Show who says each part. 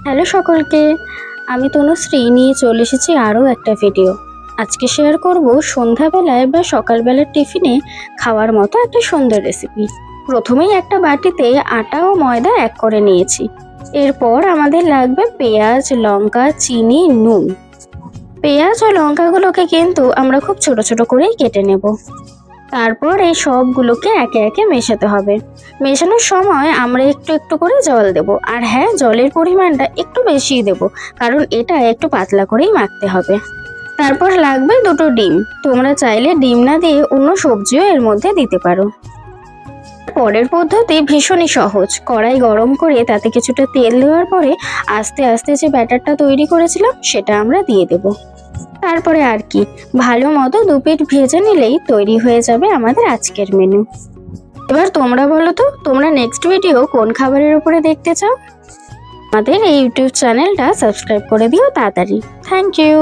Speaker 1: Hello সকলকে, আমি তনুশ্রী নিয়ে চলে এসেছি আরও একটা ভিডিও। আজকে শেয়ার করব সন্ধ্যাবেলায় বা সকালবেলার টিফিনে খাওয়ার মতো একটা সুন্দর রেসিপি। প্রথমেই একটা বাটিতে আটা ও ময়দা এক করে নিয়েছি। এরপর আমাদের লাগবে পেঁয়াজ, লঙ্কা, চিনি, নুন। পেঁয়াজ ও লঙ্কাগুলোকে কিন্তু আমরা খুব ছোট ছোট করেই কেটে নেব। তারপর এই সবগুলোকে একে একে মেশাতে হবে। মেশানোর সময় আমরা একটু একটু করে জল দেব, আর হ্যাঁ, জলের পরিমাণটা একটু বেশিই দেব, কারণ এটা একটু পাতলা করেই মাখতে হবে। তারপর লাগবে দুটো ডিম। তোমরা চাইলে ডিম না দিয়ে অন্য সবজিও এর মধ্যে দিতে পারো। পরের পদ্ধতি ভীষণই সহজ। কড়াই গরম করে তাতে কিছুটা তেল দেওয়ার পরে আস্তে আস্তে যে ব্যাটারটা তৈরি করেছিলাম সেটা আমরা দিয়ে দেব। তারপরে আর কি, ভালো মতো দুপিঠ ভেজে নিলেই তৈরি হয়ে যাবে আমাদের আজকের মেনু। এবার তোমরা বলো তো, তোমরা নেক্সট ভিডিও কোন খাবারের উপরে দেখতে চাও? আমাদের এই ইউটিউব চ্যানেলটা সাবস্ক্রাইব করে দিও তাড়াতাড়ি। Thank you.